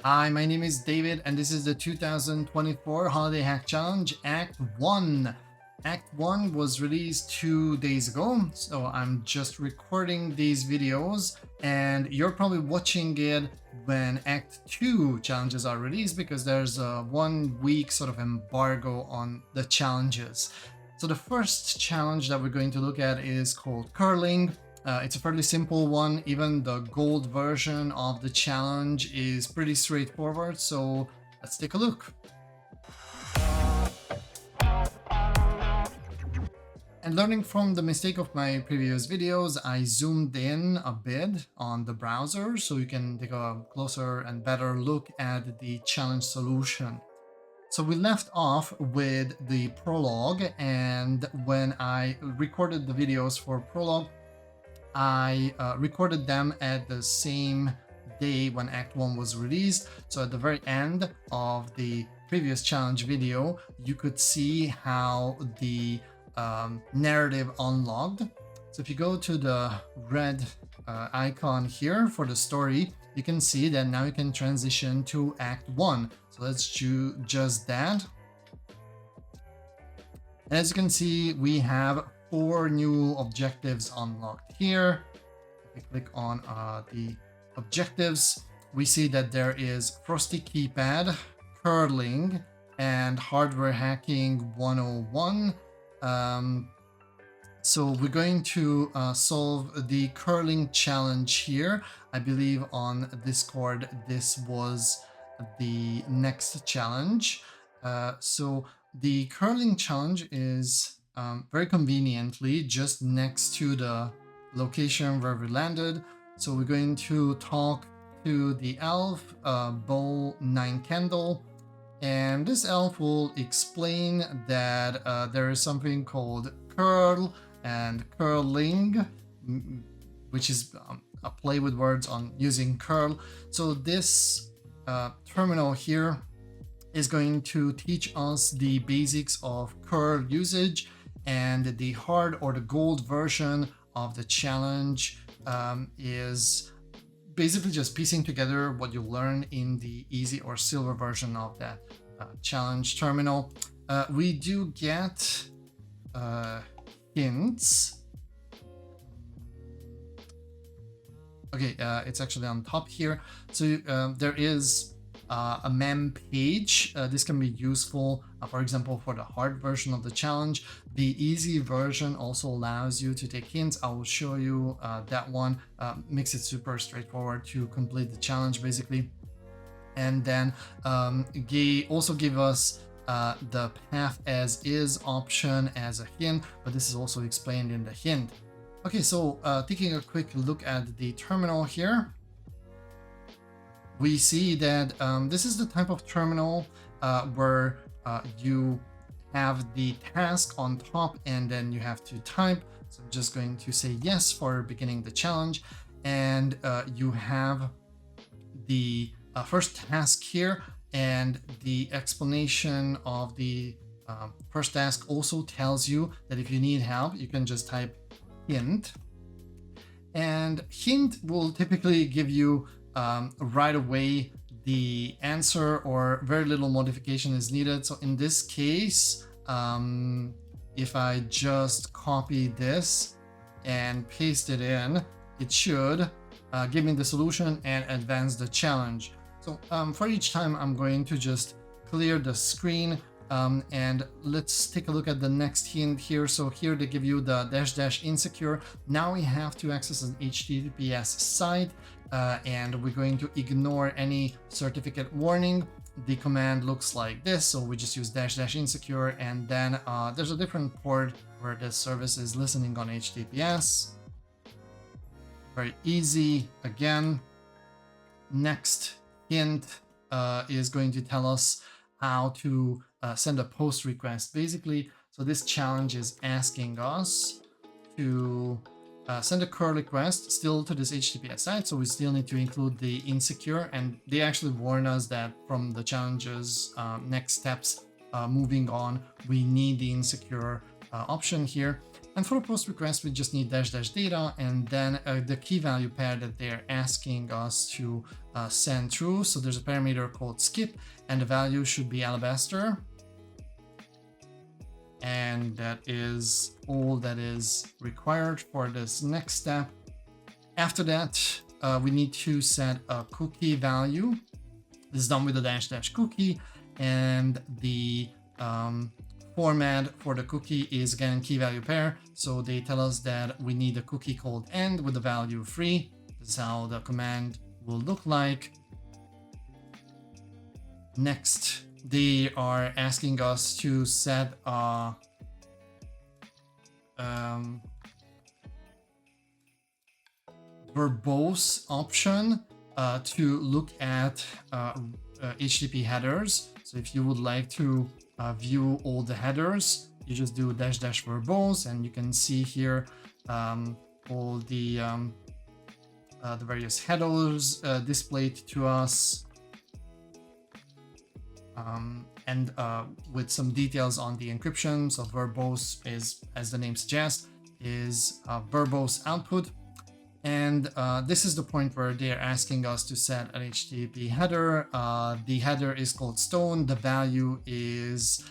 Hi, my name is David, and this is the 2024 Holiday Hack Challenge Act 1. Act 1 was released 2 days ago, so I'm just recording these videos, and you're probably watching it when Act 2 challenges are released because there's a 1 week sort of embargo on the challenges. So the first challenge that we're going to look at is called cURLing. It's a fairly simple one. Even the gold version of the challenge is pretty straightforward, so let's take a look. And learning from the mistake of my previous videos, I zoomed in a bit on the browser so you can take a closer and better look at the challenge solution. So we left off with the prologue, and when I recorded the videos for prologue, I recorded them at the same day when Act 1 was released. So at the very end of the previous challenge video, you could see how the narrative unlocked. So if you go to the red icon here for the story, you can see that now you can transition to Act 1. So let's do just that. And as you can see, we have 4 new objectives unlocked here. If we click on the objectives, we see that there is Frosty Keypad, cURLing, and Hardware Hacking 101. So we're going to solve the cURLing challenge here. I believe on Discord this was the next challenge. So the cURLing challenge is very conveniently just next to the location where we landed. So we're going to talk to the elf, Bowl 9 Candle, and this elf will explain that there is something called cURL and cURLing, which is a play with words on using curl. So this terminal here is going to teach us the basics of curl usage, and the hard or the gold version of the challenge is basically just piecing together what you learn in the easy or silver version of that challenge terminal. We do get hints. Okay, it's actually on top here. So there is a mem page. This can be useful, for example, for the hard version of the challenge. The easy version also allows you to take hints. I will show you that one. Makes it super straightforward to complete the challenge, basically. And then they also give us the path as is option as a hint, but this is also explained in the hint. Okay, so taking a quick look at the terminal here, we see that this is the type of terminal where you have the task on top and then you have to type. So I'm just going to say yes for beginning the challenge, and you have the first task here, and the explanation of the first task also tells you that if you need help, you can just type hint, and hint will typically give you right away the answer, or very little modification is needed. So in this case, if I just copy this and paste it in, it should give me the solution and advance the challenge. So for each time, I'm going to just clear the screen, and let's take a look at the next hint here. So here they give you the -- insecure. Now we have to access an HTTPS site, and we're going to ignore any certificate warning. The command looks like this, so we just use -- insecure, and then there's a different port where the service is listening on HTTPS. Very easy. Again, next hint is going to tell us how to send a post request, basically. So this challenge is asking us to send a curl request still to this HTTPS site. So we still need to include the insecure, and they actually warn us that from the challenge's next steps moving on, we need the insecure option here. And for a post request, we just need dash dash data and then the key value pair that they're asking us to send through. So there's a parameter called skip, and the value should be alabaster. And that is all that is required for this next step. After that, we need to set a cookie value. This is done with the dash dash cookie, and the format for the cookie is again key value pair. So they tell us that we need a cookie called end with the value 3. This is how the command will look like. Next, they are asking us to set a verbose option to look at HTTP headers. So if you would like to view all the headers, you just do dash dash verbose, and you can see here all the various headers displayed to us, and with some details on the encryption. So verbose is, as the name suggests, is verbose output. And this is the point where they're asking us to set an HTTP header. The header is called stone. The value is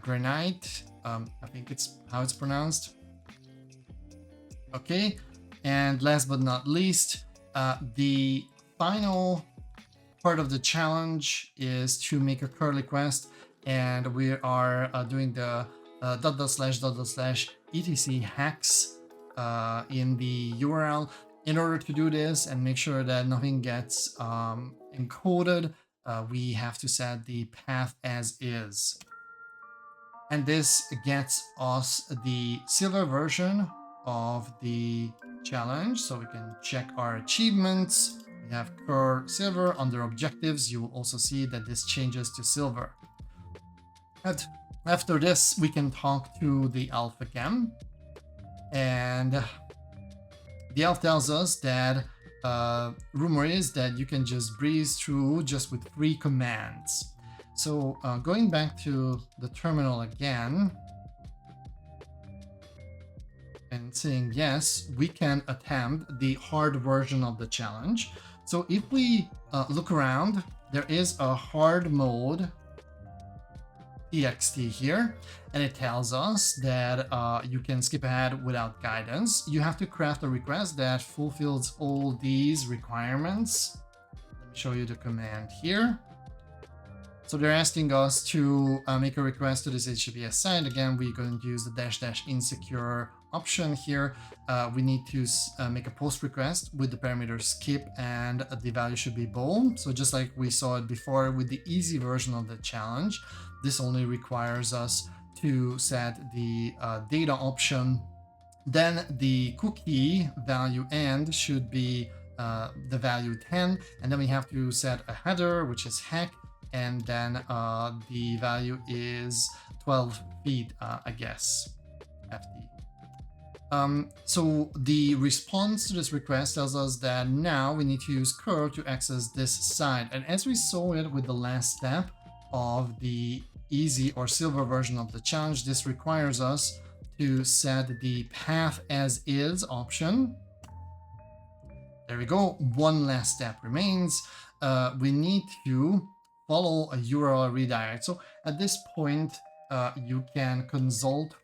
granite. I think it's how it's pronounced. Okay. And last but not least, the final part of the challenge is to make a curl request. And we are doing the // etc hex in the URL. In order to do this and make sure that nothing gets encoded, we have to set the path as is. And this gets us the silver version of the challenge. So we can check our achievements. We have curl silver. Under objectives, you will also see that this changes to silver. And after this, we can talk to the elf again. And the elf tells us that rumor is that you can just breeze through just with 3 commands. So going back to the terminal again and saying yes, we can attempt the hard version of the challenge. So if we look around, there is a hard mode txt here, and it tells us that you can skip ahead without guidance. You have to craft a request that fulfills all these requirements. Let me show you the command here. So they're asking us to make a request to this HTTPS site. Again, we're going to use the -- insecure option here. We need to make a post request with the parameter skip, and the value should be bold. So just like we saw it before with the easy version of the challenge, this only requires us to set the data option. Then the cookie value end should be the value 10, and then we have to set a header, which is heck, and then the value is 12 feet, I guess, FT. So the response to this request tells us that now we need to use curl to access this site. And as we saw it with the last step of the easy or silver version of the challenge, this requires us to set the path as is option. There we go. One last step remains. We need to follow a URL redirect. So at this point, you can consult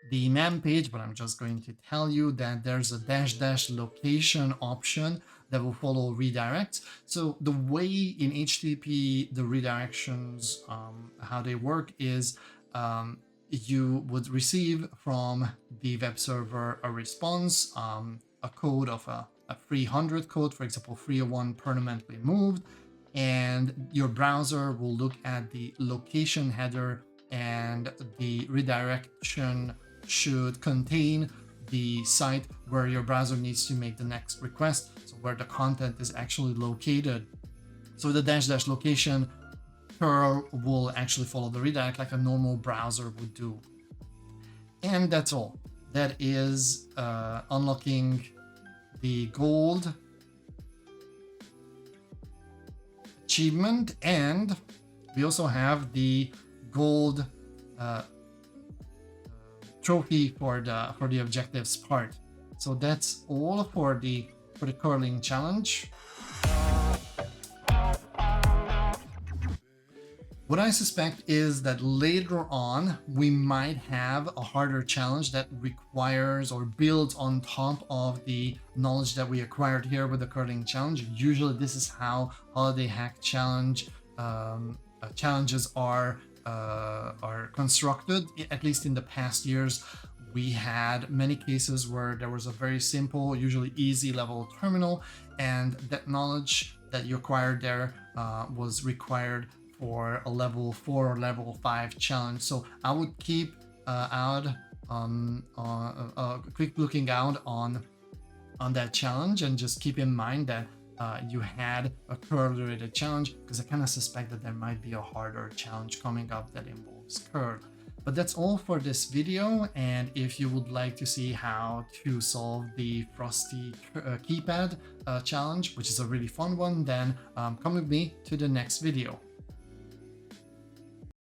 the man page, but I'm just going to tell you that there's a -- location option that will follow redirects. So the way in HTTP, the redirections, how they work is you would receive from the web server a response, a code of a 300 code, for example, 301 permanently moved, and your browser will look at the location header, and the redirection should contain the site where your browser needs to make the next request, so where the content is actually located. So the -- location curl will actually follow the redirect like a normal browser would do. And that's all. That is unlocking the gold achievement, and we also have the gold trophy for the objectives part. So that's all for the cURLing challenge. What I suspect is that later on, we might have a harder challenge that requires or builds on top of the knowledge that we acquired here with the cURLing challenge. Usually this is how holiday hack challenge challenges are constructed. At least in the past years, we had many cases where there was a very simple, usually easy level terminal, and that knowledge that you acquired there was required for a level 4 or level 5 challenge. So I would keep quick looking out on that challenge, and just keep in mind that you had a curl related challenge, because I kind of suspect that there might be a harder challenge coming up that involves curl. But that's all for this video, and if you would like to see how to solve the Frosty keypad challenge, which is a really fun one, then come with me to the next video.